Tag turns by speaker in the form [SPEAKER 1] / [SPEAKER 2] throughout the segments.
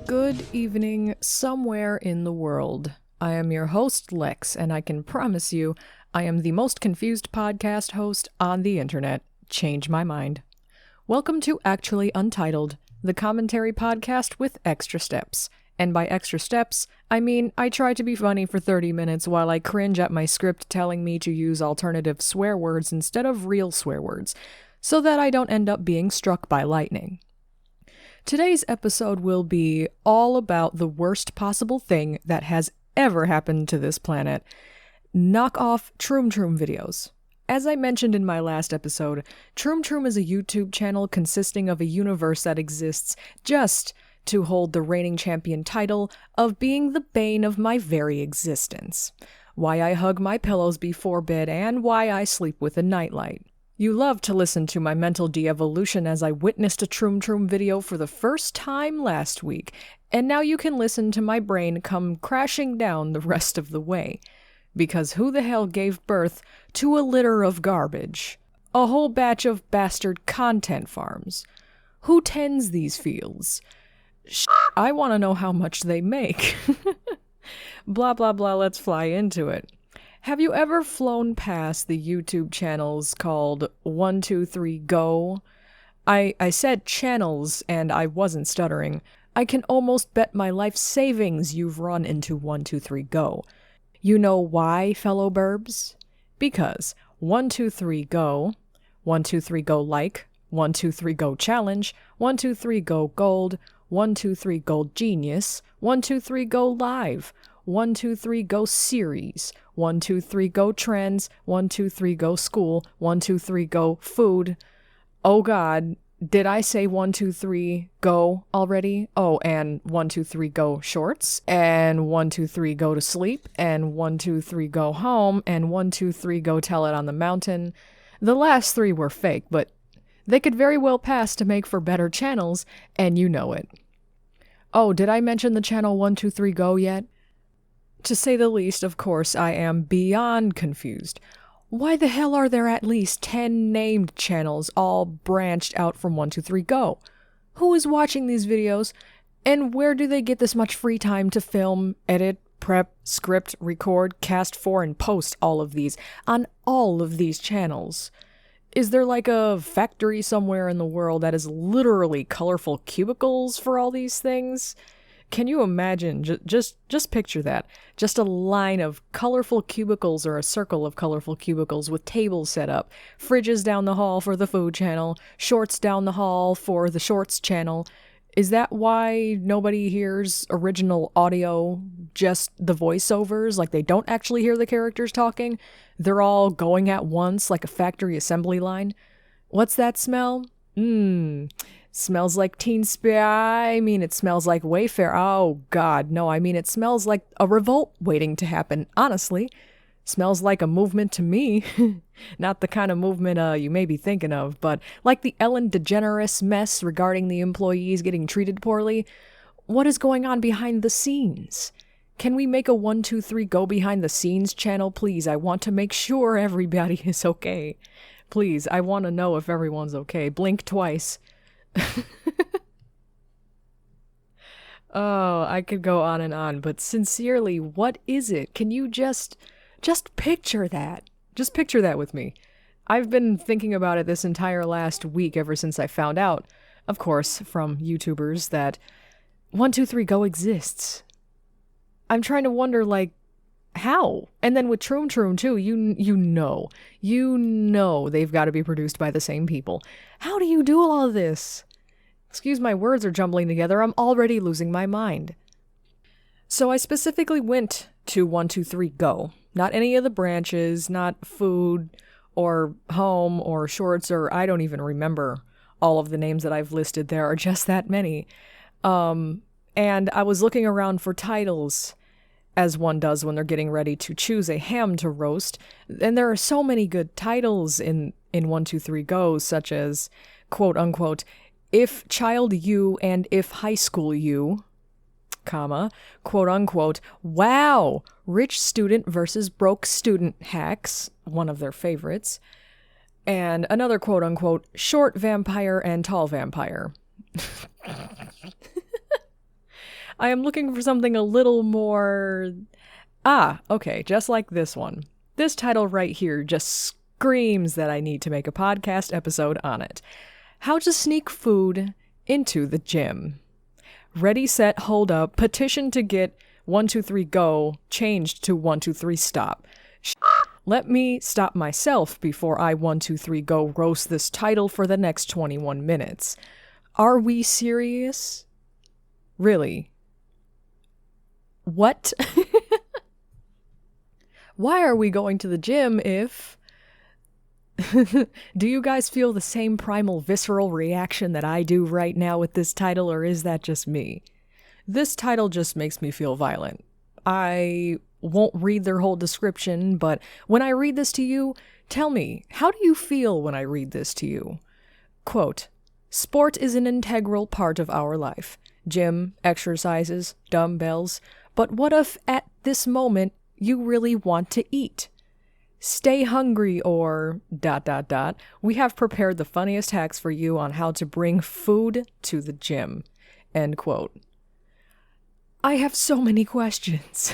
[SPEAKER 1] Good evening, somewhere in the world. I am your host, Lex, and I can promise you I am the most confused podcast host on the internet. Change my mind. Welcome to Actually Untitled, the commentary podcast with extra steps. And by extra steps, I mean I try to be funny for 30 minutes while I cringe at my script telling me to use alternative swear words instead of real swear words, so that I don't end up being struck by lightning. Today's episode will be all about the worst possible thing that has ever happened to this planet: knockoff Troom Troom videos. As I mentioned in my last episode, Troom Troom is a YouTube channel consisting of a universe that exists just to hold the reigning champion title of being the bane of my very existence. Why I hug my pillows before bed and why I sleep with a nightlight. You love to listen to my mental de-evolution as I witnessed a Troom Troom video for the first time last week, and now you can listen to my brain come crashing down the rest of the way. Because who the hell gave birth to a litter of garbage? A whole batch of bastard content farms. Who tends these fields? I want to know how much they make. Blah blah blah, let's fly into it. Have you ever flown past the YouTube channels called 123 Go? I said channels and I wasn't stuttering. I can almost bet my life savings you've run into 123 Go. You know why, fellow burbs? Because 123 Go, 123 Go Like, 123 Go Challenge, 123 Go Gold, 123 Gold Genius, 123 Go Live, 123 Go Series, 123 Go Trends, 123 Go School, 123 Go Food. Oh god, did I say 123 Go already? Oh, and 123 Go Shorts, and 123 Go to Sleep, and 123 Go Home, and 123 Go Tell It on the Mountain. The last three were fake, but they could very well pass to make for better channels, and you know it. Oh, did I mention the channel 123 Go yet? To say the least, of course, I am beyond confused. Why the hell are there at least 10 named channels all branched out from 123 Go? Who is watching these videos, and where do they get this much free time to film, edit, prep, script, record, cast for, and post all of these on all of these channels? Is there like a factory somewhere in the world that is literally colorful cubicles for all these things? Can you imagine? Just picture that. Just a line of colorful cubicles or a circle of colorful cubicles with tables set up, fridges down the hall for the food channel, shorts down the hall for the shorts channel. Is that why nobody hears original audio, just the voiceovers? Like they don't actually hear the characters talking? They're all going at once like a factory assembly line? What's that smell? Smells like Teen Spy. I mean, it smells like Wayfair. Oh, God, no. I mean, it smells like a revolt waiting to happen, honestly. Smells like a movement to me. Not the kind of movement you may be thinking of, but like the Ellen DeGeneres mess regarding the employees getting treated poorly. What is going on behind the scenes? Can we make a 123 Go behind the scenes channel, please? I want to make sure everybody is okay. Please, I want to know if everyone's okay. Blink twice. Oh, I could go on and on, but sincerely, what is it? Can you just picture that? Just picture that with me. I've been thinking about it this entire last week ever since I found out, of course, from YouTubers that 123 Go exists. I'm trying to wonder, like, how? And then with Troom Troom too, you know they've got to be produced by the same people. How do you do all of this? Excuse my words are jumbling together, I'm already losing my mind. So I specifically went to 123 Go. Not any of the branches, not food, or home, or shorts, or I don't even remember all of the names that I've listed. There are just that many. And I was looking around for titles, as one does when they're getting ready to choose a ham to roast. And there are so many good titles in 123 Go, such as, quote unquote, If Child You and If High School You, comma, quote unquote, wow, rich student versus broke student hacks, one of their favorites, and another quote unquote, short vampire and tall vampire. I am looking for something a little more... okay, just like this one. This title right here just screams that I need to make a podcast episode on it. How to sneak food into the gym. Ready, set, hold up, petition to get 1, 2, 3, go changed to 1, 2, 3, stop. Let me stop myself before I 1, 2, 3, go roast this title for the next 21 minutes. Are we serious? Really? What? Why are we going to the gym if... Do you guys feel the same primal visceral reaction that I do right now with this title, or is that just me? This title just makes me feel violent. I won't read their whole description, but when I read this to you, tell me, how do you feel when I read this to you? Quote, sport is an integral part of our life. Gym, exercises, dumbbells. But what if at this moment you really want to eat? Stay hungry or ... We have prepared the funniest hacks for you on how to bring food to the gym. End quote. I have so many questions.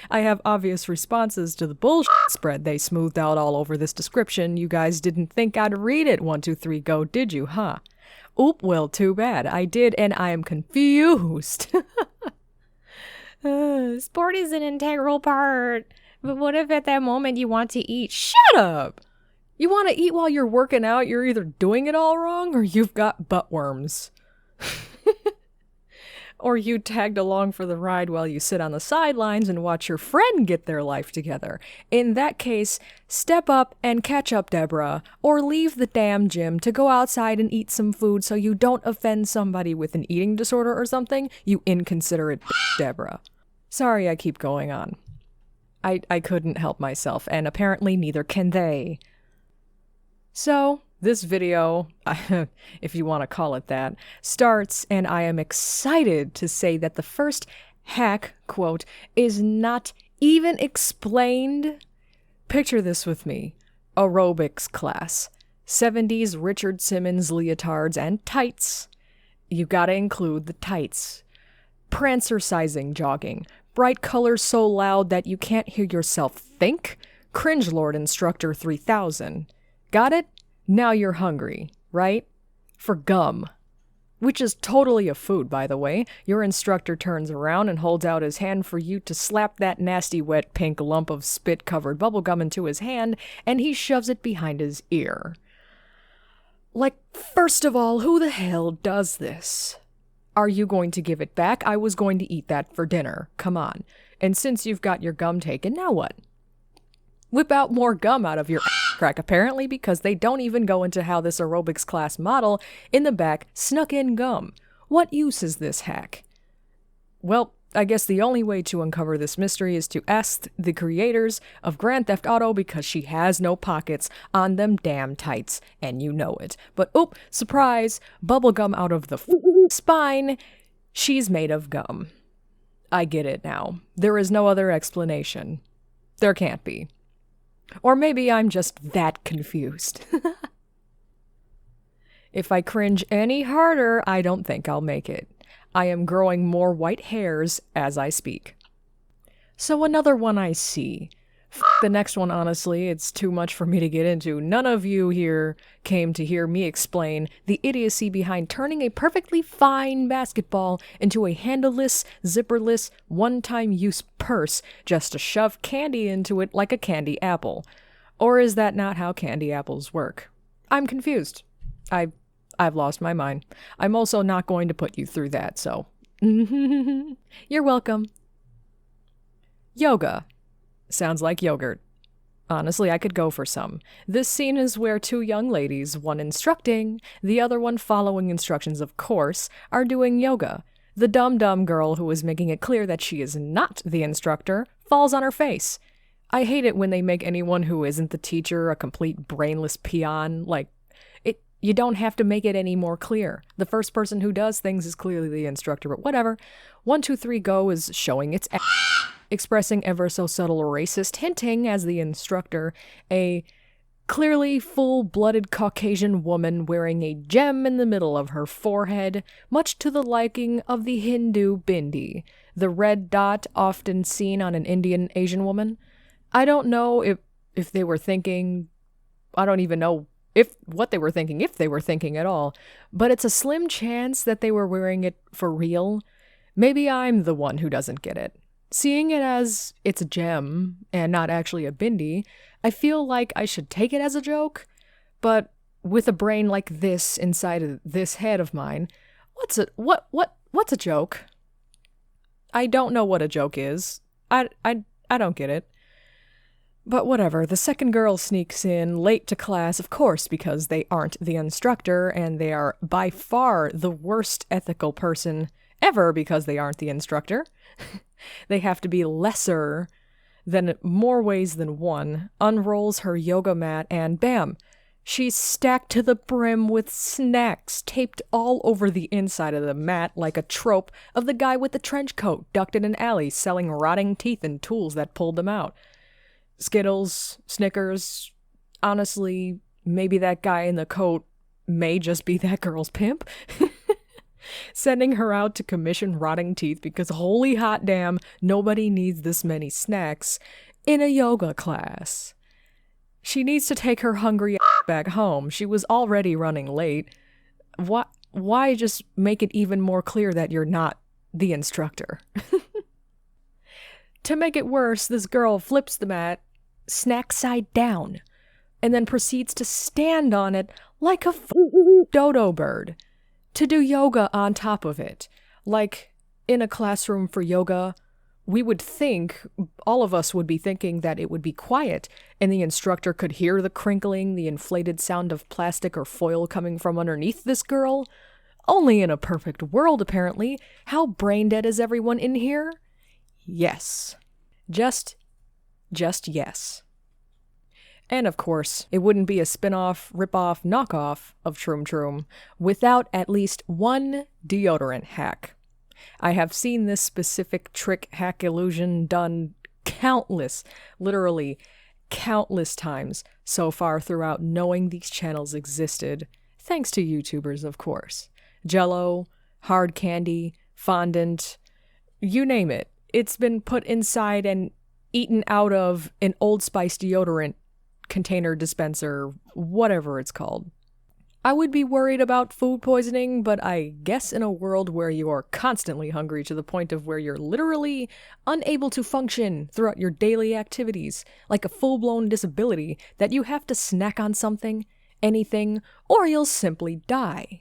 [SPEAKER 1] I have obvious responses to the bullshit spread they smoothed out all over this description. You guys didn't think I'd read it 1, 2, 3, go, did you, huh? Oop, well, too bad. I did, and I am confused. Sport is an integral part. But what if at that moment you want to eat? Shut up! You want to eat while you're working out, you're either doing it all wrong or you've got butt worms. Or you tagged along for the ride while you sit on the sidelines and watch your friend get their life together. In that case, step up and catch up, Deborah, or leave the damn gym to go outside and eat some food so you don't offend somebody with an eating disorder or something, you inconsiderate Deborah. Sorry I keep going on. I couldn't help myself, and apparently neither can they. So, this video, if you want to call it that, starts, and I am excited to say that the first hack, quote, is not even explained. Picture this with me. Aerobics class. 70s Richard Simmons leotards and tights. You gotta include the tights. Prancer-sizing jogging. Bright colors so loud that you can't hear yourself think? Cringelord Instructor 3000. Got it? Now you're hungry, right? For gum. Which is totally a food, by the way. Your instructor turns around and holds out his hand for you to slap that nasty wet pink lump of spit-covered bubblegum into his hand, and he shoves it behind his ear. Like, first of all, who the hell does this? Are you going to give it back? I was going to eat that for dinner. Come on. And since you've got your gum taken, now what? Whip out more gum out of your crack, apparently, because they don't even go into how this aerobics class model in the back snuck in gum. What use is this hack? Well, I guess the only way to uncover this mystery is to ask the creators of Grand Theft Auto, because she has no pockets on them damn tights, and you know it. But oop, surprise, bubblegum out of the spine, she's made of gum. I get it now. There is no other explanation. There can't be. Or maybe I'm just that confused. If I cringe any harder, I don't think I'll make it. I am growing more white hairs as I speak. So another one I see. The next one, honestly, it's too much for me to get into. None of you here came to hear me explain the idiocy behind turning a perfectly fine basketball into a handleless, zipperless, one-time use purse just to shove candy into it like a candy apple. Or is that not how candy apples work? I'm confused. I've lost my mind. I'm also not going to put you through that, so... You're welcome. Yoga. Sounds like yogurt. Honestly, I could go for some. This scene is where two young ladies, one instructing, the other one following instructions, of course, are doing yoga. The dumb girl who is making it clear that she is not the instructor falls on her face. I hate it when they make anyone who isn't the teacher a complete brainless peon. Like, you don't have to make it any more clear. The first person who does things is clearly the instructor, but whatever. 1, 2, 3, go is showing its expressing ever so subtle racist hinting as the instructor, a Clearly full-blooded Caucasian woman wearing a gem in the middle of her forehead, much to the liking of the Hindu bindi, the red dot often seen on an Indian Asian woman. I don't know if they were thinking, I don't even know what they were thinking, if they were thinking at all, but it's a slim chance that they were wearing it for real. Maybe I'm the one who doesn't get it. Seeing it as it's a gem and not actually a bindi, I feel like I should take it as a joke, but with a brain like this inside of this head of mine, what's a joke? I don't know what a joke is. I don't get it. But whatever, the second girl sneaks in late to class, of course, because they aren't the instructor, and they are by far the worst ethical person ever because they aren't the instructor. They have to be lesser than more ways than one, unrolls her yoga mat, and bam, she's stacked to the brim with snacks taped all over the inside of the mat like a trope of the guy with the trench coat ducked in an alley selling rotting teeth and tools that pulled them out. Skittles, Snickers, honestly, maybe that guy in the coat may just be that girl's pimp. Sending her out to commission rotting teeth because holy hot damn, nobody needs this many snacks in a yoga class. She needs to take her hungry ass back home. She was already running late. Why just make it even more clear that you're not the instructor? To make it worse, this girl flips the mat, snack side down, and then proceeds to stand on it like a dodo bird. To do yoga on top of it. Like, in a classroom for yoga, we would think, all of us would be thinking that it would be quiet, and the instructor could hear the crinkling, the inflated sound of plastic or foil coming from underneath this girl. Only in a perfect world, apparently. How brain dead is everyone in here? Yes. Just yes. And of course, it wouldn't be a spin-off, rip-off, knockoff of Troom Troom without at least one deodorant hack. I have seen this specific trick hack illusion done literally countless times so far throughout knowing these channels existed, thanks to YouTubers, of course. Jell-O, hard candy, fondant, you name it. It's been put inside and eaten out of an Old Spice deodorant container dispenser, whatever it's called. I would be worried about food poisoning, but I guess in a world where you are constantly hungry to the point of where you're literally unable to function throughout your daily activities, like a full-blown disability, that you have to snack on something, anything, or you'll simply die.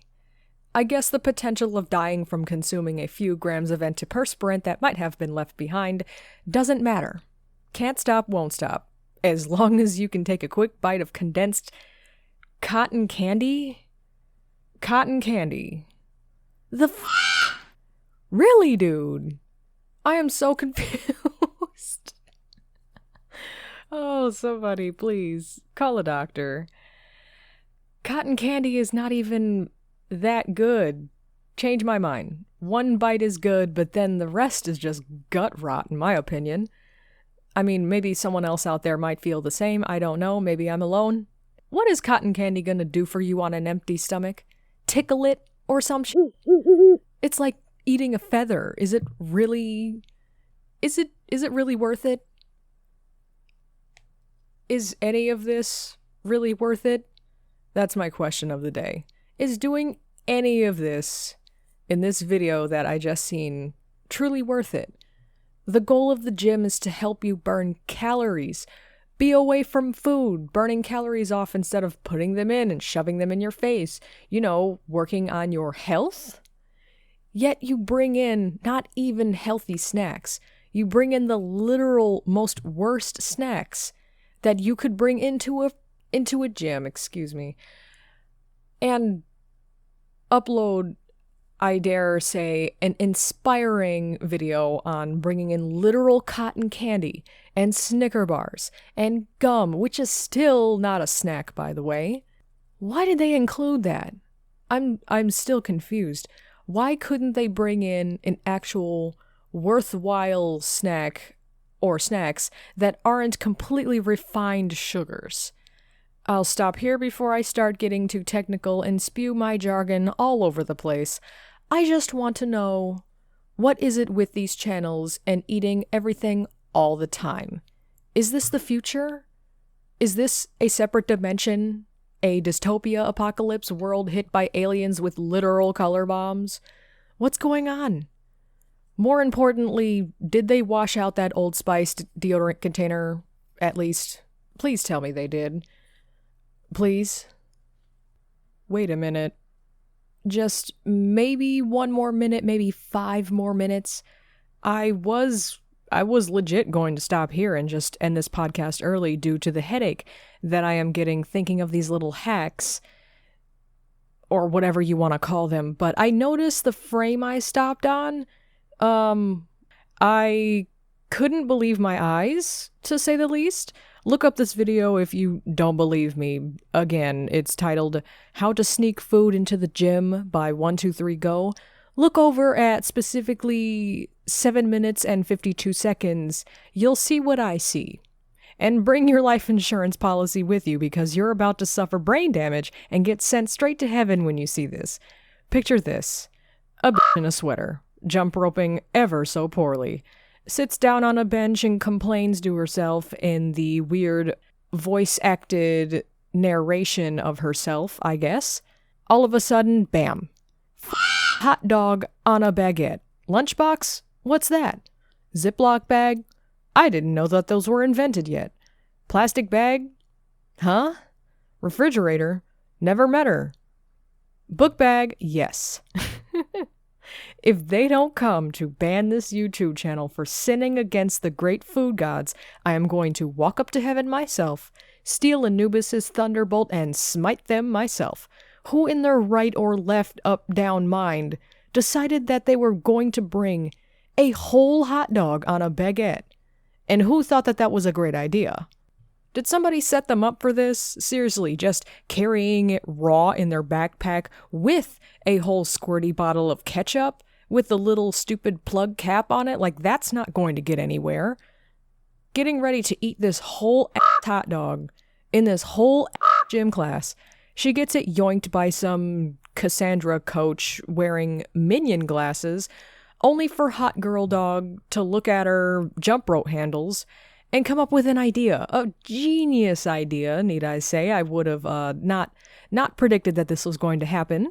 [SPEAKER 1] I guess the potential of dying from consuming a few grams of antiperspirant that might have been left behind doesn't matter. Can't stop, won't stop. As long as you can take a quick bite of condensed cotton candy? Cotton candy. Really, dude? I am so confused. Oh, somebody, please, call a doctor. Cotton candy is not even that good. Change my mind. One bite is good, but then the rest is just gut rot, in my opinion. I mean, maybe someone else out there might feel the same. I don't know. Maybe I'm alone. What is cotton candy gonna do for you on an empty stomach? Tickle it or some shit? It's like eating a feather. Is it really worth it? Is any of this really worth it? That's my question of the day. Is doing any of this in this video that I just seen truly worth it? The goal of the gym is to help you burn calories. Be away from food, burning calories off instead of putting them in and shoving them in your face. You know, working on your health? Yet you bring in not even healthy snacks. You bring in the literal most worst snacks that you could bring into a gym, and upload, I dare say, an inspiring video on bringing in literal cotton candy and Snicker bars and gum, which is still not a snack, by the way. Why did they include that? I'm still confused. Why couldn't they bring in an actual worthwhile snack or snacks that aren't completely refined sugars? I'll stop here before I start getting too technical and spew my jargon all over the place. I just want to know, what is it with these channels and eating everything all the time? Is this the future? Is this a separate dimension? A dystopia apocalypse world hit by aliens with literal color bombs? What's going on? More importantly, did they wash out that Old Spice deodorant container, at least? Please tell me they did. Please? Wait a minute. Just maybe one more minute, maybe 5 more minutes. I was legit going to stop here and just end this podcast early due to the headache that I am getting thinking of these little hacks, or whatever you want to call them, but I noticed the frame I stopped on. I couldn't believe my eyes, to say the least. Look up this video if you don't believe me. Again, it's titled How to Sneak Food into the Gym by 123go. Look over at specifically 7 minutes and 52 seconds. You'll see what I see. And bring your life insurance policy with you because you're about to suffer brain damage and get sent straight to heaven when you see this. Picture this. A bitch in a sweater, jump roping ever so poorly, sits down on a bench and complains to herself in the weird voice-acted narration of herself, I guess. All of a sudden, bam. Hot dog on a baguette. Lunchbox? What's that? Ziploc bag? I didn't know that those were invented yet. Plastic bag? Huh? Refrigerator? Never met her. Book bag? Yes. If they don't come to ban this YouTube channel for sinning against the great food gods, I am going to walk up to heaven myself, steal Anubis's thunderbolt, and smite them myself. Who in their right or left, up, down mind decided that they were going to bring a whole hot dog on a baguette? And who thought that that was a great idea? Did somebody set them up for this? Seriously, just carrying it raw in their backpack with a whole squirty bottle of ketchup with the little stupid plug cap on it? Like, that's not going to get anywhere. Getting ready to eat this whole hot dog in this whole gym class. She gets it yoinked by some Cassandra coach wearing minion glasses, only for Hot Girl Dog to look at her jump rope handles and come up with an idea. A genius idea, need I say. I would have not predicted that this was going to happen.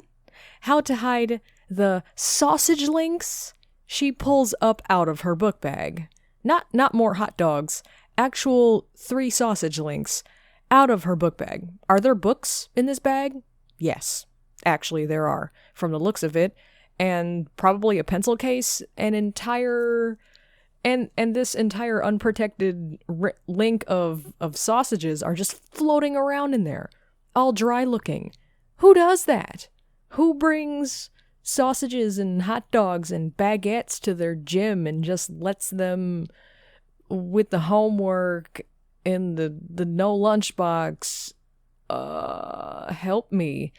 [SPEAKER 1] How to hide the sausage links she pulls up out of her book bag. Not more hot dogs. Actual 3 sausage links out of her book bag. Are there books in this bag? Yes. Actually, there are. From the looks of it. And probably a pencil case, an entire... And this entire unprotected link of sausages are just floating around in there, all dry looking. Who does that? Who brings sausages and hot dogs and baguettes to their gym and just lets them, with the homework and the no lunchbox, help me.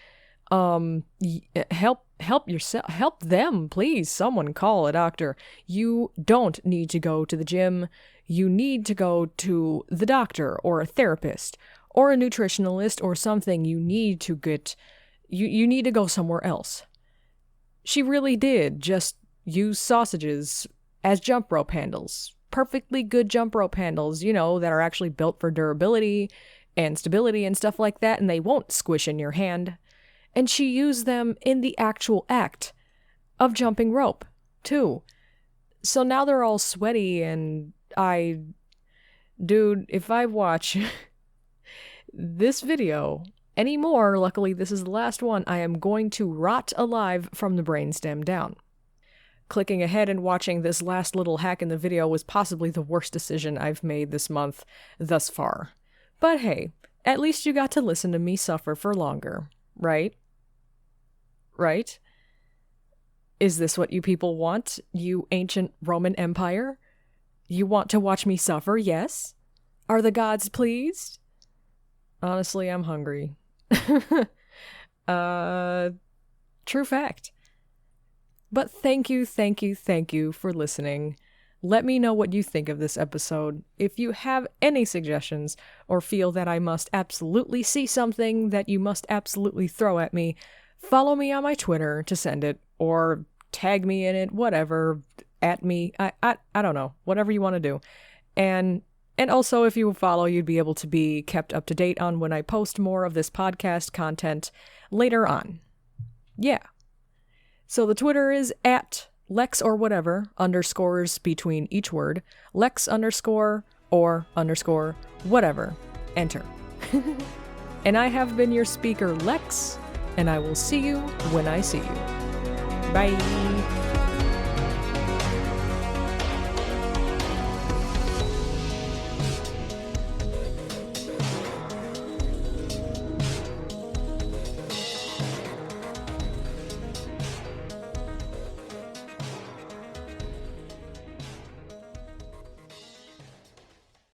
[SPEAKER 1] Help yourself. Help them, please. Someone call a doctor. You don't need to go to the gym. You need to go to the doctor or a therapist or a nutritionalist or something. You need to get... You need to go somewhere else. She really did just use sausages as jump rope handles. Perfectly good jump rope handles, you know, that are actually built for durability and stability and stuff like that, and they won't squish in your hand. And she used them in the actual act of jumping rope, too. So now they're all sweaty, and Dude, if I watch this video anymore, luckily this is the last one, I am going to rot alive from the brainstem down. Clicking ahead and watching this last little hack in the video was possibly the worst decision I've made this month thus far. But hey, at least you got to listen to me suffer for longer, right? Right? Is this what you people want, you ancient Roman Empire? You want to watch me suffer, yes? Are the gods pleased? Honestly, I'm hungry. True fact. But thank you for listening. Let me know what you think of this episode. If you have any suggestions or feel that I must absolutely see something that you must absolutely throw at me, follow me on my Twitter to send it, or tag me in it, whatever, at me. I don't know, whatever you want to do. And also, if you follow, you'd be able to be kept up to date on when I post more of this podcast content later on. Yeah. So the Twitter is at Lex or whatever, underscores between each word, Lex underscore or underscore whatever. Enter. And I have been your speaker, Lex, and I will see you when I see you. Bye.